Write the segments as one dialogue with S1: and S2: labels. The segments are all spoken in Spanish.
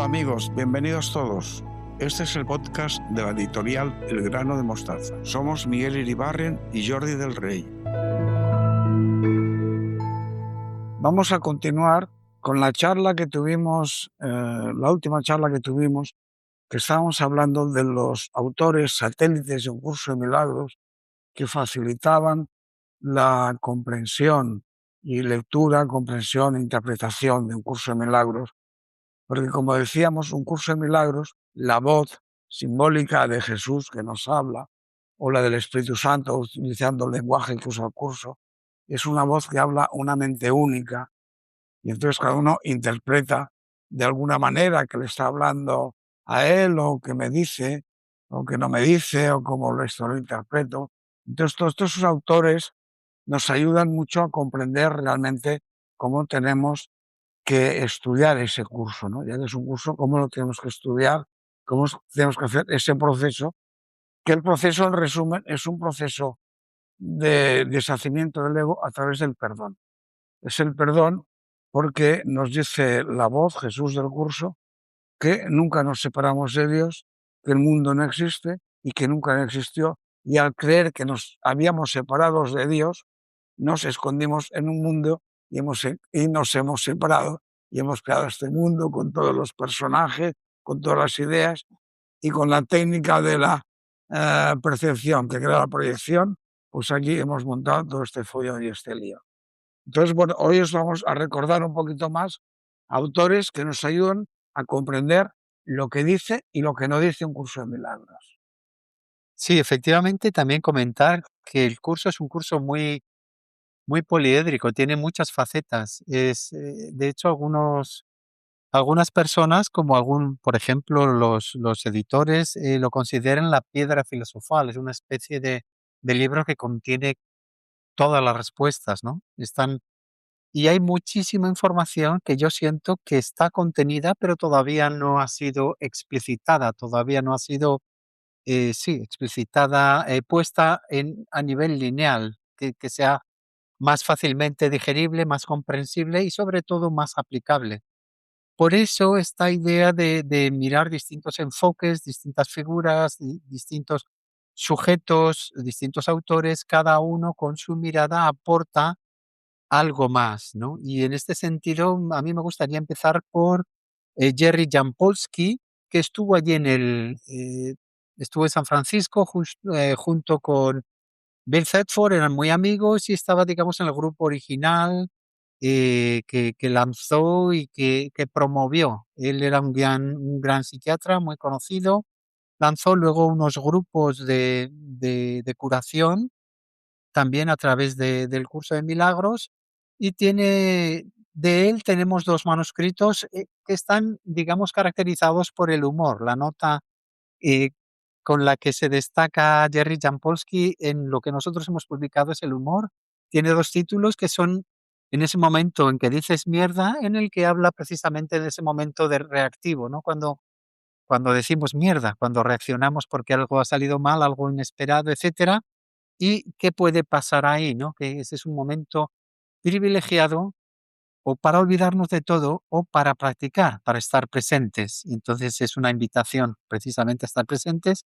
S1: amigos, bienvenidos todos. Este es el podcast de la editorial El Grano de Mostaza. Somos Miguel Iribarren y Jordi del Rey. Vamos a continuar con la charla que tuvimos, la última charla que tuvimos, que estábamos hablando de los autores satélites de Un Curso de Milagros que facilitaban la comprensión y lectura, comprensión e interpretación de Un Curso de Milagros. Porque, como decíamos, Un Curso de Milagros, la voz simbólica de Jesús que nos habla, o la del Espíritu Santo, utilizando el lenguaje que usa el curso, es una voz que habla una mente única, y entonces cada uno interpreta de alguna manera que le está hablando a él, o que me dice, o que no me dice, o como esto lo interpreto. Entonces, todos estos autores nos ayudan mucho a comprender realmente cómo tenemos que estudiar ese curso, ¿no? Ya que es un curso, cómo lo tenemos que estudiar, cómo tenemos que hacer ese proceso, que el proceso, en resumen, es un proceso de deshacimiento del ego a través del perdón. Es el perdón porque nos dice la voz, Jesús del curso, que nunca nos separamos de Dios, que el mundo no existe y que nunca existió, y al creer que nos habíamos separado de Dios, nos escondimos en un mundo y nos hemos separado y hemos creado este mundo con todos los personajes, con todas las ideas y con la técnica de la percepción que crea la proyección, pues aquí hemos montado todo este follón y este lío. Entonces, bueno, hoy os vamos a recordar un poquito más autores que nos ayudan a comprender lo que dice y lo que no dice Un Curso de Milagros.
S2: Sí, efectivamente, también comentar que el curso es un curso muy poliédrico, tiene muchas facetas. De hecho, algunas personas, como por ejemplo, los editores, lo consideran la piedra filosofal. Es una especie de libro que contiene todas las respuestas, ¿no? Y hay muchísima información que yo siento que está contenida, pero todavía no ha sido explicitada, todavía no ha sido sí, explicitada, puesta a nivel lineal, que sea más fácilmente digerible, más comprensible y sobre todo más aplicable. Por eso esta idea de mirar distintos enfoques, distintas figuras, distintos sujetos, distintos autores, cada uno con su mirada aporta algo más, ¿no? Y en este sentido, a mí me gustaría empezar por Jerry Jampolsky, que estuvo en San Francisco junto con Bill Thetford, eran muy amigos y estaba, digamos, en el grupo original que lanzó y que promovió. Él era un gran psiquiatra muy conocido, lanzó luego unos grupos de curación también a través del curso de milagros y de él tenemos 2 manuscritos, que están, digamos, caracterizados por el humor. La nota, eh, con la que se destaca Jerry Jampolsky en lo que nosotros hemos publicado es el humor. Tiene 2 títulos que son En ese momento en que dices mierda, en el que habla precisamente de ese momento de reactivo, ¿no? Cuando decimos mierda, cuando reaccionamos porque algo ha salido mal, algo inesperado, etcétera, y qué puede pasar ahí, ¿no? Que ese es un momento privilegiado o para olvidarnos de todo o para practicar, para estar presentes. Y entonces es una invitación precisamente a estar presentes.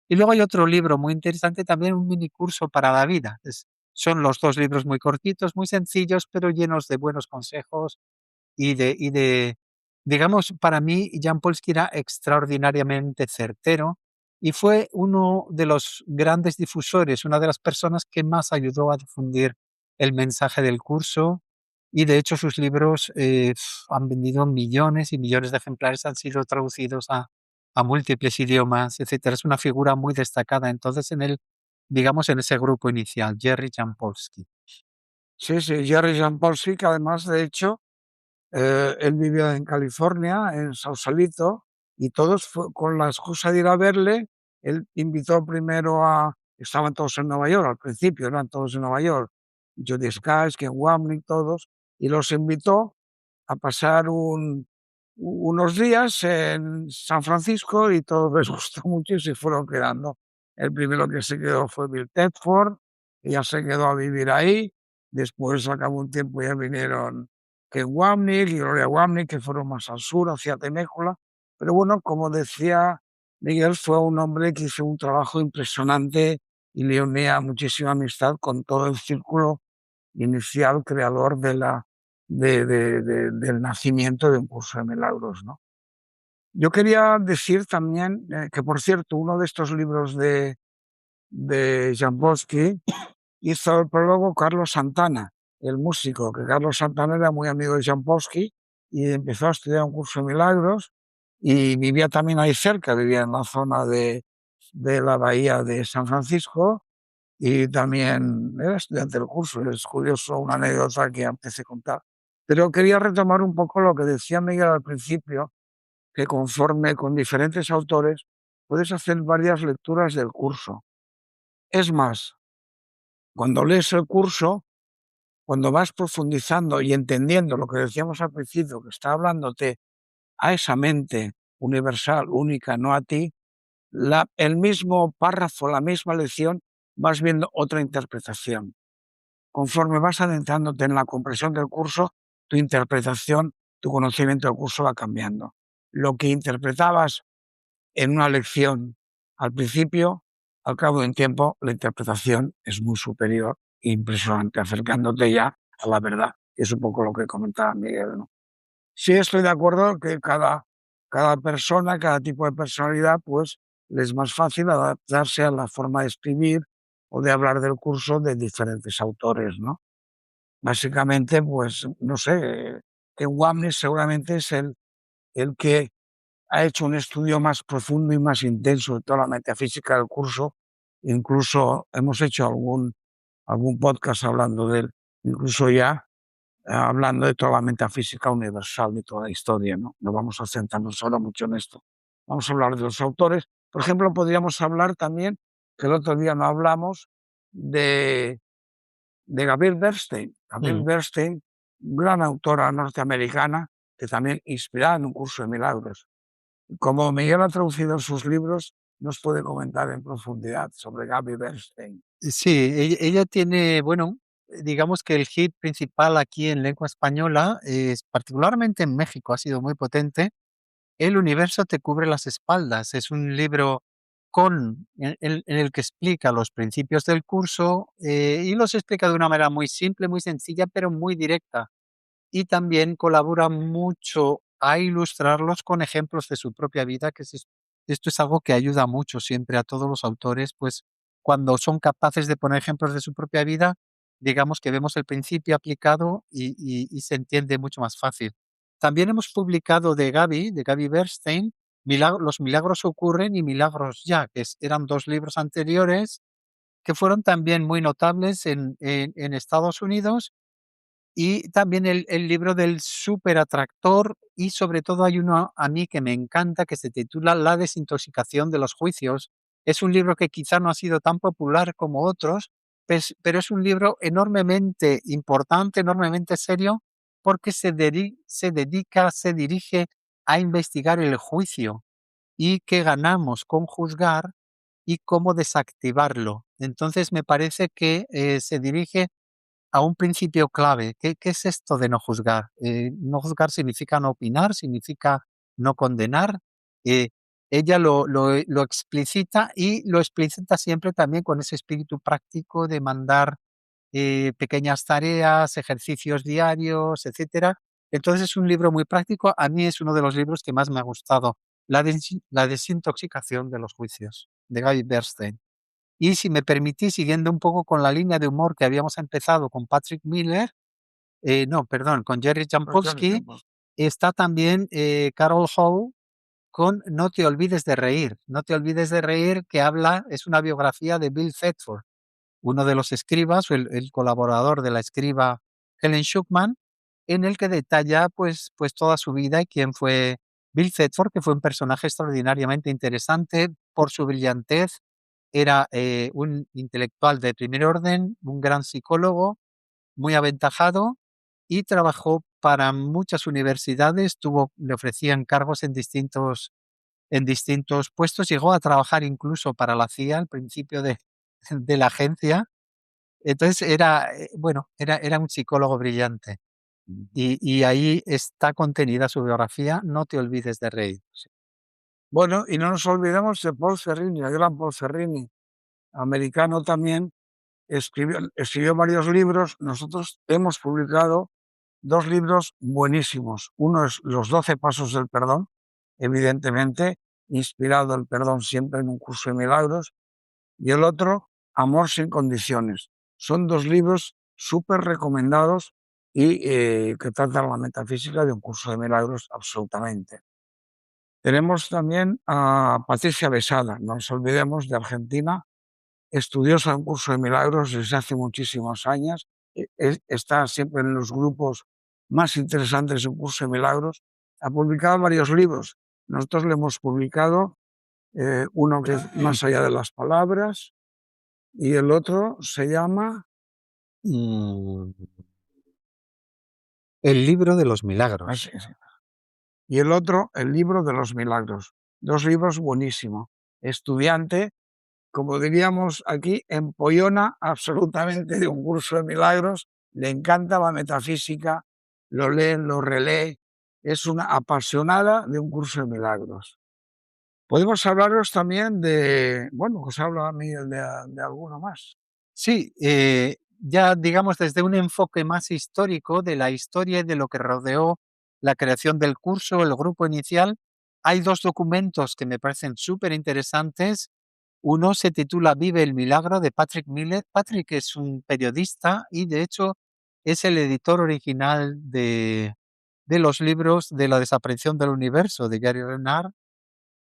S2: Y luego hay otro libro muy interesante también, un mini curso para la vida. Son los 2 libros muy cortitos, muy sencillos, pero llenos de buenos consejos digamos, para mí, Jan Polsky era extraordinariamente certero y fue uno de los grandes difusores, una de las personas que más ayudó a difundir el mensaje del curso y, de hecho, sus libros, han vendido millones y millones de ejemplares, han sido traducidos a múltiples idiomas, etcétera. Es una figura muy destacada, entonces, digamos, en ese grupo inicial, Jerry Jampolsky.
S1: Sí, sí, Jerry Jampolsky, que además, de hecho, él vivía en California, en Sausalito, y todos con la excusa de ir a verle, él invitó primero estaban todos en Nueva York, al principio eran todos en Nueva York, Jody Skiles, Ken Wapnick, todos, y los invitó a pasar unos días en San Francisco y todos les gustó mucho y se fueron quedando. El primero que se quedó fue Bill Thetford, que ya se quedó a vivir ahí. Después, al cabo de un tiempo, ya vinieron Ken Wapnick y Gloria Wapnick, que fueron más al sur, hacia Temecula, Pero bueno, como decía Miguel, fue un hombre que hizo un trabajo impresionante y le unía muchísima amistad con todo el círculo inicial creador del nacimiento de un curso de milagros, ¿no? Yo quería decir también que, por cierto, uno de estos libros de Jampolsky hizo el prólogo Carlos Santana, el músico, que Carlos Santana era muy amigo de Jampolsky y empezó a estudiar un curso de milagros y vivía también ahí cerca, vivía en la zona de la bahía de San Francisco y también era estudiante del curso. Es curioso, una anécdota que antes de contar. Pero quería retomar un poco lo que decía Miguel al principio, que conforme con diferentes autores puedes hacer varias lecturas del curso. Es más, cuando lees el curso, cuando vas profundizando y entendiendo lo que decíamos al principio, que está hablándote a esa mente universal, única, no a ti, el mismo párrafo, la misma lección, vas viendo otra interpretación. Conforme vas adentrándote en la comprensión del curso, tu interpretación, tu conocimiento del curso va cambiando. Lo que interpretabas en una lección al principio, al cabo de un tiempo, la interpretación es muy superior e impresionante, acercándote ya a la verdad. Es un poco lo que comentaba Miguel, ¿no? Sí, estoy de acuerdo que cada persona, cada tipo de personalidad, pues le es más fácil adaptarse a la forma de escribir o de hablar del curso de diferentes autores, ¿no? Básicamente, pues, no sé, que Wamnes seguramente es el que ha hecho un estudio más profundo y más intenso de toda la metafísica del curso. Incluso hemos hecho algún podcast hablando de él, incluso ya hablando de toda la metafísica universal de toda la historia, ¿no? No vamos a centrarnos ahora mucho en esto. Vamos a hablar de los autores. Por ejemplo, podríamos hablar también, que el otro día no hablamos, de, de Gabriel Bernstein. Gabriel
S2: Mm.
S1: Bernstein, gran autora norteamericana, que también inspirada en un curso de milagros. Como Miguel ha traducido sus libros, nos puede comentar en profundidad sobre Gaby Bernstein.
S2: Sí, ella tiene, bueno, digamos que el hit principal aquí en lengua española, es particularmente en México, ha sido muy potente. El universo te cubre las espaldas. Es un libro en el que explica los principios del curso, y los explica de una manera muy simple, muy sencilla, pero muy directa. Y también colabora mucho a ilustrarlos con ejemplos de su propia vida, esto es algo que ayuda mucho siempre a todos los autores, pues cuando son capaces de poner ejemplos de su propia vida, digamos que vemos el principio aplicado y se entiende mucho más fácil. También hemos publicado de Gaby Bernstein, Los milagros ocurren y Milagros ya, eran dos libros anteriores que fueron también muy notables en Estados Unidos, y también el libro del superatractor, y sobre todo hay uno a mí que me encanta, que se titula La desintoxicación de los juicios. Es un libro que quizá no ha sido tan popular como otros, pero es un libro enormemente importante, enormemente serio, porque se dirige a investigar el juicio y qué ganamos con juzgar y cómo desactivarlo. Entonces me parece que se dirige a un principio clave. ¿Qué es esto de no juzgar? No juzgar significa no opinar, significa no condenar. Eh, Ella lo explicita, y lo explicita siempre también con ese espíritu práctico de mandar pequeñas tareas, ejercicios diarios, etcétera. Entonces es un libro muy práctico. A mí es uno de los libros que más me ha gustado. La desintoxicación de los juicios, de Guy Bernstein. Y si me permitís, siguiendo un poco con la línea de humor que habíamos empezado con Patrick Miller, no, perdón, con Jerry Jampolsky, está también Carol Howe con No te olvides de reír. No te olvides de reír, que es una biografía de Bill Thetford, uno de los escribas, o el colaborador de la escriba Helen Schucman, en el que detalla pues toda su vida y quién fue Bill Thetford, que fue un personaje extraordinariamente interesante por su brillantez. Era un intelectual de primer orden, un gran psicólogo, muy aventajado, y trabajó para muchas universidades, le ofrecían cargos en distintos puestos, llegó a trabajar incluso para la CIA al principio de la agencia. Entonces bueno, era un psicólogo brillante, y ahí está contenida su biografía, No te olvides de reír.
S1: Bueno, y no nos olvidemos de Paul Ferrini, el gran Paul Ferrini, americano también, escribió varios libros. Nosotros hemos publicado 2 libros buenísimos. Uno es Los 12 pasos del perdón, evidentemente, inspirado el perdón siempre en un curso de milagros, y el otro, Amor sin condiciones. Son 2 libros súper recomendados y que tratan la metafísica de un curso de milagros absolutamente. Tenemos también a Patricia Besada, no nos olvidemos, de Argentina, estudiosa en curso de milagros desde hace muchísimos años, está siempre en los grupos más interesantes en curso de milagros, ha publicado varios libros. Nosotros le hemos publicado uno que es Más allá de las palabras y el otro se llama
S2: Mm, El libro de los milagros.
S1: sí. Y el otro, El libro de los milagros. 2 libros buenísimos. Estudiante, como diríamos aquí, empollona absolutamente de un curso de milagros, le encanta la metafísica, lo lee, lo relee, es una apasionada de un curso de milagros. Podemos hablaros también de, bueno, os hablo a mí de alguno más.
S2: Sí, ya digamos desde un enfoque más histórico de la historia y de lo que rodeó la creación del curso, el grupo inicial, hay 2 documentos que me parecen súper interesantes. Uno se titula Vive el milagro, de Patrick Miller. Patrick es un periodista y, de hecho, es el editor original de los libros de La desaparición del universo, de Gary Renard.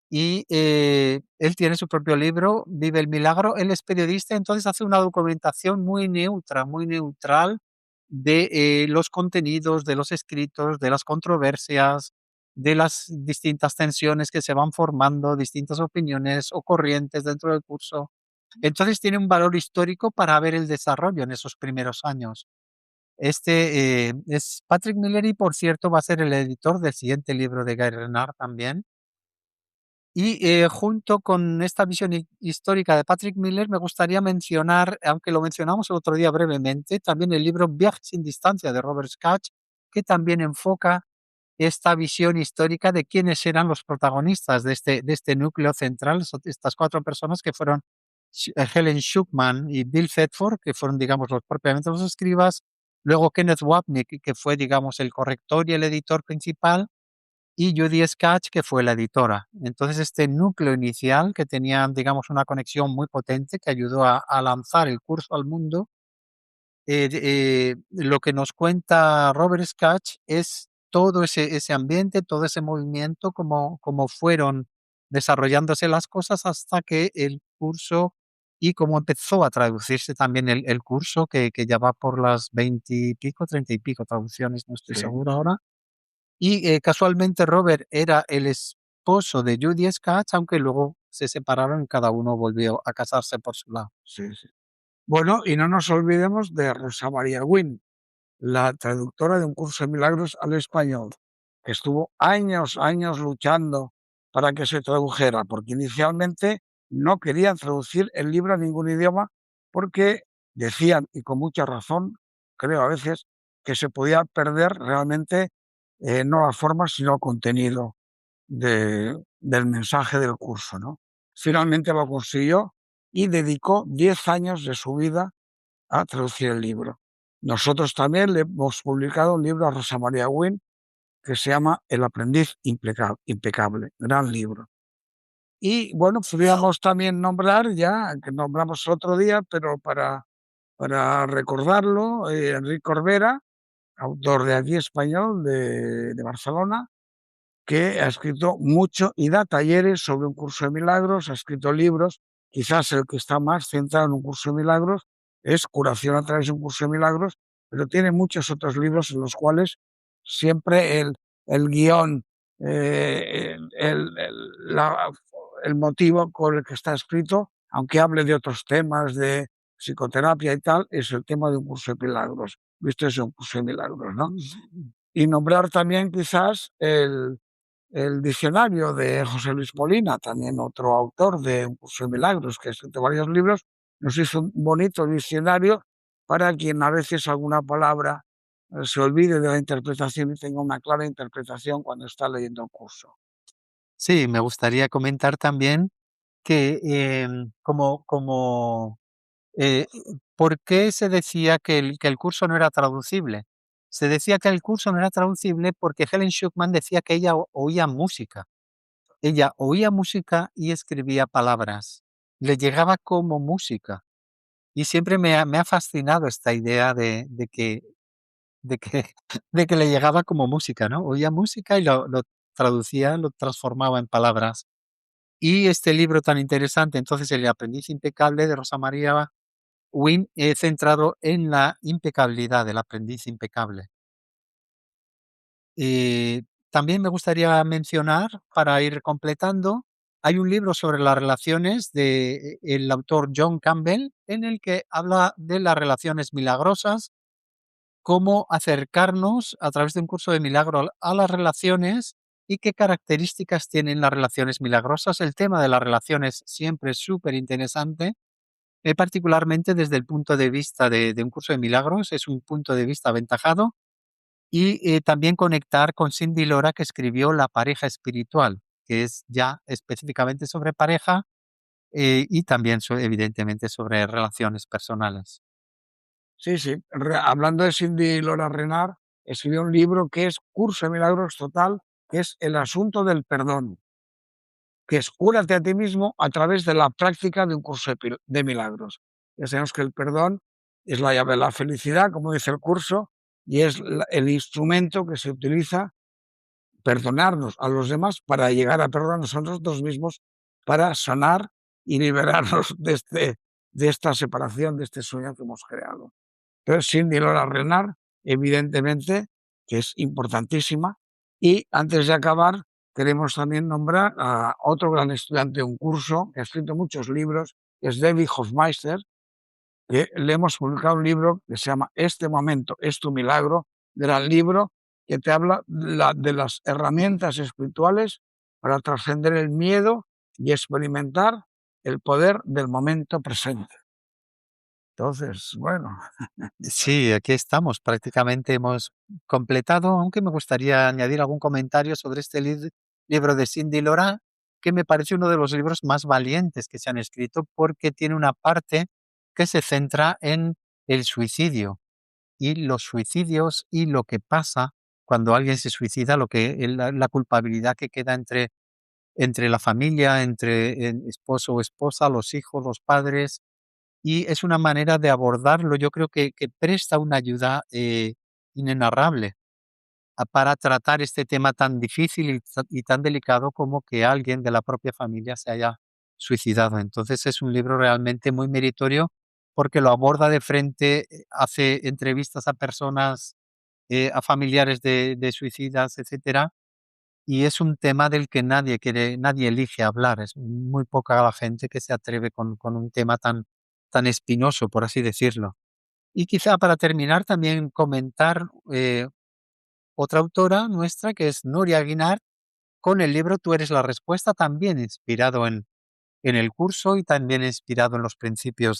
S2: Y, él tiene su propio libro, Vive el milagro. Él es periodista, entonces hace una documentación muy neutra, muy neutral de, los contenidos, de los escritos, de las controversias, de las distintas tensiones que se van formando, distintas opiniones o corrientes dentro del curso. Entonces tiene un valor histórico para ver el desarrollo en esos primeros años. Es Patrick Miller y, por cierto, va a ser el editor del siguiente libro de Guy Renard también. Y, junto con esta visión histórica de Patrick Miller, me gustaría mencionar, aunque lo mencionamos el otro día brevemente, también el libro Viaje sin distancia de Robert Scratch, que también enfoca esta visión histórica de quiénes eran los protagonistas de este núcleo central, estas 4 personas que fueron Helen Schuckman y Bill Thetford, que fueron, digamos, propiamente los escribas, luego Kenneth Wapnick, que fue, digamos, el corrector y el editor principal, y Judy Sketch, que fue la editora. Entonces, este núcleo inicial, que tenía, digamos, una conexión muy potente, que ayudó a lanzar el curso al mundo, lo que nos cuenta Robert Sketch es todo ese ambiente, todo ese movimiento, cómo fueron desarrollándose las cosas hasta que el curso y cómo empezó a traducirse también el curso, que ya va por las 20 y pico, 30 y pico traducciones, no estoy
S1: Sí,
S2: seguro ahora. Y, casualmente Robert era el esposo de Judy Schatz, aunque luego se separaron y cada uno volvió a casarse por su lado.
S1: sí. Bueno, y no nos olvidemos de Rosa María Wynne, la traductora de Un curso de milagros al español, que estuvo años luchando para que se tradujera, porque inicialmente no querían traducir el libro a ningún idioma porque decían, y con mucha razón, creo a veces, que se podía perder realmente no la forma, sino el contenido del mensaje del curso, ¿no? Finalmente lo consiguió y dedicó 10 años de su vida a traducir el libro. Nosotros también le hemos publicado un libro a Rosa María Wynne que se llama El aprendiz impecable, gran libro. Y bueno, podríamos también nombrar ya, que nombramos el otro día, pero para recordarlo, Enrique Corbera, autor de Aquí Español de Barcelona, que ha escrito mucho y da talleres sobre un curso de milagros, ha escrito libros, quizás el que está más centrado en un curso de milagros es Curación a través de un curso de milagros, pero tiene muchos otros libros en los cuales siempre el guión, el motivo con el que está escrito, aunque hable de otros temas, de psicoterapia y tal, es el tema de un curso de milagros. Visto es un curso de milagros, ¿no? Y nombrar también quizás el diccionario de José Luis Molina, también otro autor de Un curso de milagros, que ha escrito varios libros, nos hizo un bonito diccionario para quien a veces alguna palabra se olvide de la interpretación y tenga una clara interpretación cuando está leyendo el curso.
S2: Sí, me gustaría comentar también que, como Eh, ¿por qué se decía que el curso no era traducible? Se decía que el curso no era traducible porque Helen Schucman decía que ella oía música. Ella oía música y escribía palabras. Le llegaba como música. Y siempre me ha fascinado esta idea de que, de que le llegaba como música, ¿no? Oía música y lo traducía, lo transformaba en palabras. Y este libro tan interesante, entonces, El aprendiz impecable de Rosa María Win, centrado en la impecabilidad del aprendiz impecable. También me gustaría mencionar, para ir completando, hay un libro sobre las relaciones de el autor John Campbell, en el que habla de las relaciones milagrosas, cómo acercarnos a través de un curso de milagro a las relaciones y qué características tienen las relaciones milagrosas. El tema de las relaciones siempre es súper interesante. Particularmente desde el punto de vista de un curso de milagros, es un punto de vista aventajado y, también conectar con Cindy Lora, que escribió La pareja espiritual, que es ya específicamente sobre pareja, y también evidentemente sobre relaciones personales.
S1: Sí, sí. Hablando de Cindy Lora Renard, escribió un libro que es Curso de Milagros Total, que es el asunto del perdón, que es cúrate a ti mismo a través de la práctica de un curso de milagros. Ya sabemos que el perdón es la llave de la felicidad, como dice el curso, y es el instrumento que se utiliza perdonarnos a los demás para llegar a perdonarnos a nosotros mismos, para sanar y liberarnos de esta separación, de este sueño que hemos creado. Entonces, Cindy Lora Renard, evidentemente, que es importantísima. Y antes de acabar, queremos también nombrar a otro gran estudiante de un curso, que ha escrito muchos libros, que es David Hofmeister, que le hemos publicado un libro que se llama Este momento es tu milagro, gran libro que te habla de las herramientas espirituales para trascender el miedo y experimentar el poder del momento presente. Entonces, bueno,
S2: Sí, aquí estamos, prácticamente hemos completado, aunque me gustaría añadir algún comentario sobre este libro de Cindy Lora, que me parece uno de los libros más valientes que se han escrito, porque tiene una parte que se centra en el suicidio y los suicidios y lo que pasa cuando alguien se suicida, lo que la culpabilidad que queda entre la familia, entre el esposo o esposa, los hijos, los padres, y es una manera de abordarlo, yo creo que presta una ayuda, inenarrable para tratar este tema tan difícil y tan delicado como que alguien de la propia familia se haya suicidado. Entonces, es un libro realmente muy meritorio porque lo aborda de frente, hace entrevistas a personas, a familiares de suicidas, etcétera, y es un tema del que nadie elige hablar. Es muy poca la gente que se atreve con un tema tan espinoso, por así decirlo. Y quizá para terminar también comentar, otra autora nuestra, que es Nuria Guinart, con el libro Tú eres la respuesta, también inspirado en el curso y también inspirado en los principios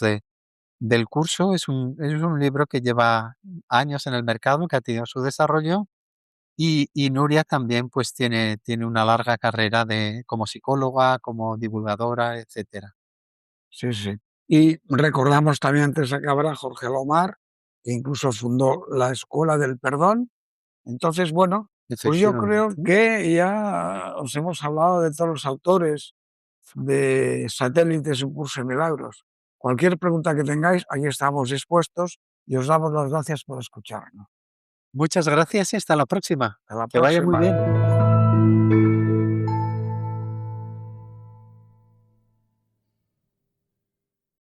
S2: del curso. Es un libro que lleva años en el mercado, que ha tenido su desarrollo, y Nuria también, pues, tiene una larga carrera como psicóloga, como divulgadora, etcétera.
S1: sí, sí. Y recordamos también antes de acabar a Jorge Lomar, que incluso fundó la Escuela del Perdón. Entonces, bueno, pues yo creo
S2: Efectivamente.
S1: que ya os hemos hablado de todos los autores de Satélites, un curso de milagros. Cualquier pregunta que tengáis, aquí estamos dispuestos y os damos las gracias por escucharnos.
S2: Muchas gracias y hasta la próxima.
S1: Hasta la
S2: Que vaya muy
S1: próxima.
S2: bien.